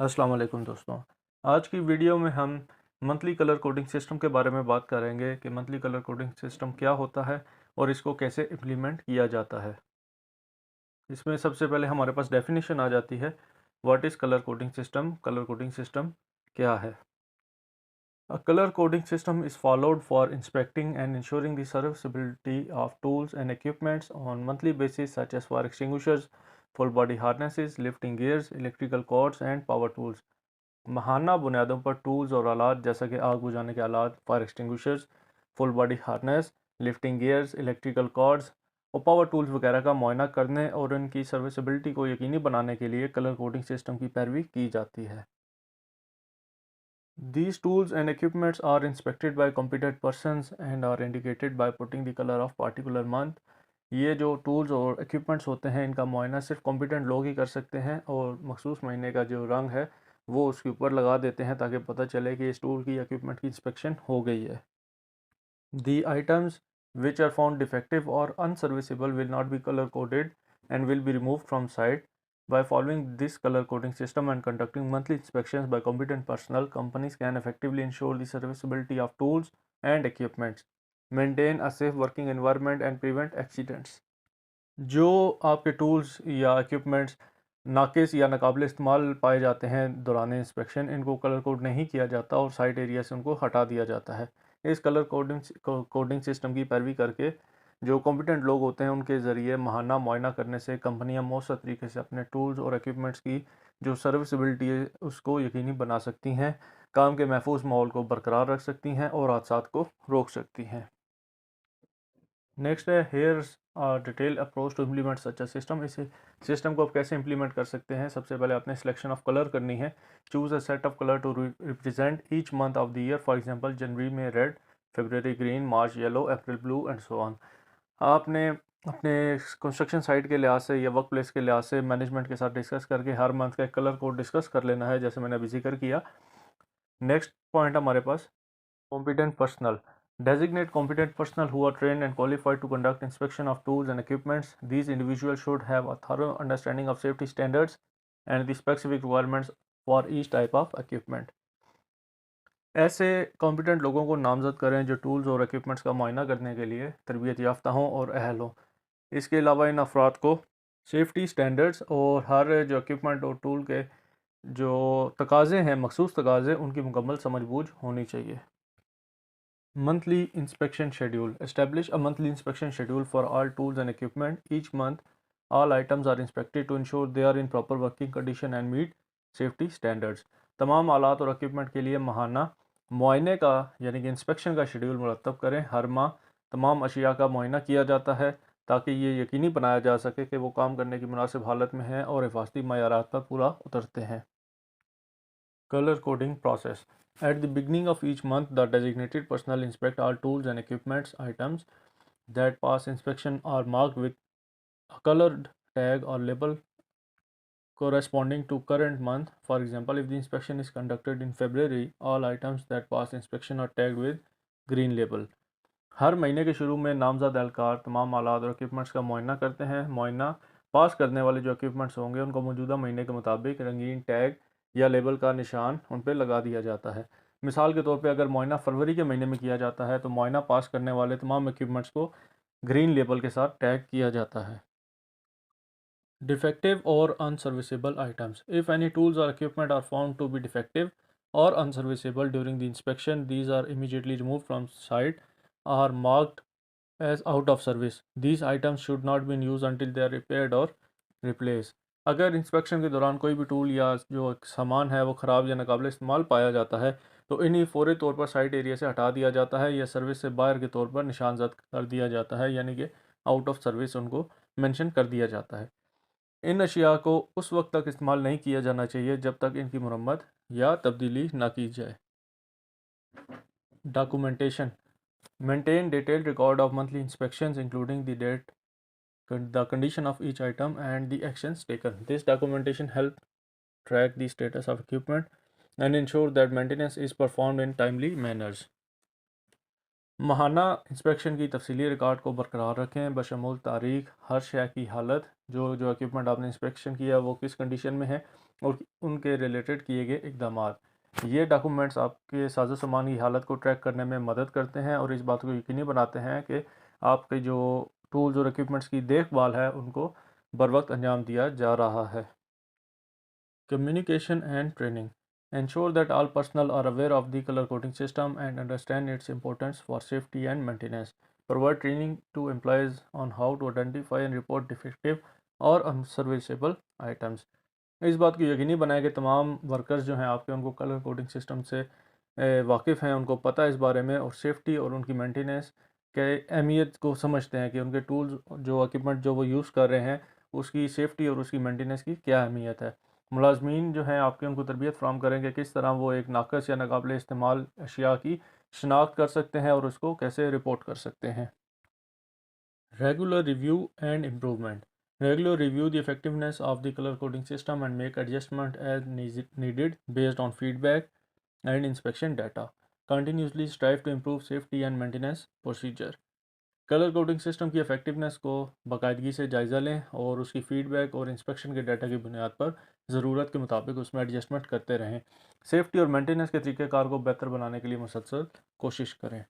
अस्सलाम वालेकुम दोस्तों। आज की वीडियो में हम मंथली कलर कोडिंग सिस्टम के बारे में बात करेंगे कि मंथली कलर कोडिंग सिस्टम क्या होता है और इसको कैसे इम्प्लीमेंट किया जाता है। इसमें सबसे पहले हमारे पास डेफिनेशन आ जाती है, what is colour coding system. Colour coding system क्या है? A color coding system is followed for inspecting and ensuring the serviceability of tools and equipments on monthly basis, such as fire extinguishers, full body harnesses, lifting gears, electrical cords and power tools। माहाना बुनियादों पर tools और आलात जैसा कि आग बुझाने के आलात, fire extinguishers, full body harness, lifting gears, electrical cords और पावर टूल्स वगैरह का मुआयना करने और उनकी सर्विसबिलिटी को यकीनी बनाने के लिए कलर कोडिंग सिस्टम की पैरवी की जाती है। These tools and equipments are inspected by competent persons and are indicated by putting the color of particular month। ये जो टूल्स और इक्विपमेंट्स होते हैं इनका मुआयना सिर्फ कॉम्पिटेंट लोग ही कर सकते हैं और मखसूस महीने का जो रंग है वो उसके ऊपर लगा देते हैं ताकि पता चले कि इस टूल की इक्विपमेंट की इंस्पेक्शन हो गई है। The items which are found defective or unserviceable will not be color coded and will be removed from site। By following this color coding system and conducting monthly inspections by competent personnel, companies can effectively ensure the serviceability of tools and equipments, maintain a safe working environment and prevent accidents। जो आपके tools या equipments नाकिस या नाकाबिल इस्तेमाल पाए जाते हैं दौरान inspection, इनको कलर कोड नहीं किया जाता और साइट एरिया से उनको हटा दिया जाता है। इस कलर कोडिंग सिस्टम की पैरवी करके जो कॉम्पिटेंट लोग होते हैं उनके ज़रिए माहाना मुआयना करने से कंपनियां मौसर तरीके से अपने टूल्स और इक्विपमेंट्स की जो सर्विसबिलिटी है उसको यकीनी बना सकती हैं, काम के महफूज माहौल को बरकरार रख सकती हैं और हादसात को रोक सकती हैं। नेक्स्ट है here's detail approach to implement such a system. इस सिस्टम को आप कैसे इम्प्लीमेंट कर सकते हैं? सबसे पहले आपने सिलेक्शन ऑफ कलर करनी है। Choose a set of colour to represent each month of the year. For example जनवरी में रेड, फरवरी ग्रीन, मार्च येलो, अप्रैल ब्लू एंड सो ऑन। आपने अपने कंस्ट्रक्शन साइट के लिहाज से या वर्क प्लेस के लिहाज से मैनेजमेंट के साथ डिस्कस करके हर मंथ का एक कलर कोड डिस्कस कर लेना है, जैसे मैंने अभी जिक्र किया। नेक्स्ट पॉइंट हमारे पास competent personnel। Designate competent personnel who are trained and qualified to conduct inspection of tools and equipments। These individuals should have a thorough understanding of safety standards and the specific requirements for each type of equipment। ऐसे competent लोगों को नामजद करें जो tools और equipments का मुआयना करने के लिए तरबियत याफ्ता हों और अहल हों। इसके अलावा इन अफराद को सेफ्टी स्टैंडर्ड्स और हर जो इक्विपमेंट और टूल के जो तकाज़े हैं, मखसूस तकाज़े, उनकी मुकम्मल समझ बूझ होनी चाहिए। Monthly inspection schedule। Establish a monthly inspection schedule for all tools and equipment। Each month, all items are inspected to ensure they are in proper working condition and meet safety standards। तमाम आलात और equipment के लिए माहाना मुआयने का यानी कि inspection का schedule मुरतब करें। हर माह तमाम अशिया का मुआयना किया जाता है ताकि ये यकीनी बनाया जा सके कि वो काम करने की मुनासिब हालत में हैं और हिफाजती मयारात पर पूरा उतरते हैं। Color coding process। At the beginning of each month, the designated personnel inspect all tools and equipments items that pass inspection are marked with a colored tag or label corresponding to current month। For example, if the inspection is conducted in February, all items that pass inspection are tagged with green label। हर महीने के शुरू में नामजद एहलकार तमाम आलात और equipments का मुआयना करते हैं। मुआयना पास करने वाले जो इक्विपमेंट्स होंगे उनको मौजूदा महीने के मुताबिक रंगीन टैग या लेबल का निशान उन पर लगा दिया जाता है। मिसाल के तौर पे अगर मुआयना फरवरी के महीने में किया जाता है तो मुआयना पास करने वाले तमाम इक्विपमेंट्स को ग्रीन लेबल के साथ टैग किया जाता है। Defective or unserviceable items। If any tools or equipment are found to be defective or unserviceable during the inspection, these are immediately removed from site or marked as out of service। These items should not be used until they are repaired or replaced। अगर inspection के दौरान कोई भी tool या जो सामान है वो ख़राब या नाकाबिल इस्तेमाल पाया जाता है तो इन्हें फ़ौरी तौर पर साइट एरिया से हटा दिया जाता है या सर्विस से बाहर के तौर पर निशानजद कर दिया जाता है, यानी कि आउट ऑफ सर्विस उनको मेंशन कर दिया जाता है। इन अशिया को उस वक्त तक इस्तेमाल नहीं किया जाना चाहिए जब तक इनकी मुरम्मत या तब्दीली ना की जाए। Documentation. Maintain detailed record of monthly inspections including the date, the condition of each item and the actions taken। This documentation helps track the status of equipment and ensure that maintenance is performed in timely manners। माहाना inspection की तफसीली record को बरकरार रखें बशमूल तारीख, हर शय की हालत, जो जो इक्विपमेंट आपने इंस्पेक्शन किया वो किस कंडीशन में है और उनके रिलेटेड किए गए इकदाम। ये डॉक्यूमेंट्स आपके साजो सामान की हालत को ट्रैक करने में मदद करते हैं और इस बात को यकीनी बनाते हैं कि आपके जो टूल्स और इक्विपमेंट्स की देखभाल है उनको बर वक्त अंजाम दिया जा रहा है। Communication and training. Ensure that all personnel are aware of the color coding system and understand its importance for safety and maintenance. Provide training to employees on how to identify and report defective और unserviceable items. इस बात को यकीनी बनाए कि तमाम workers जो हैं आपके उनको कलर कोडिंग सिस्टम से वाकिफ़ हैं, उनको पता है इस बारे में और सेफ्टी और उनकी मेंटेनेंस के अहमियत को समझते हैं कि उनके टूल्स जो इक्विपमेंट जो वो यूज़ कर रहे हैं उसकी सेफ्टी और उसकी मेंटेनेंस की क्या अहमियत है। मुलाजमीन जो हैं आपके उनको तरबियत फ़राहम करेंगे किस तरह वो एक नाकस या नाकाबिल इस्तेमाल अशिया की शनाख्त कर सकते हैं और उसको कैसे रिपोर्ट कर सकते हैं। Regular review and improvement. Regular review the effectiveness of the color coding system and make adjustment as needed based on feedback and inspection data. Continuously strive to improve safety and maintenance procedure. Colour coding system की effectiveness को बाकायदगी से जायज़ा लें और उसकी feedback और inspection के data की बुनियाद पर ज़रूरत के मुताबिक उसमें एडजस्टमेंट करते रहें। सेफ्टी और मेंटेनेंस के तरीक़ेकार को बेहतर बनाने के लिए मुसलसल कोशिश करें।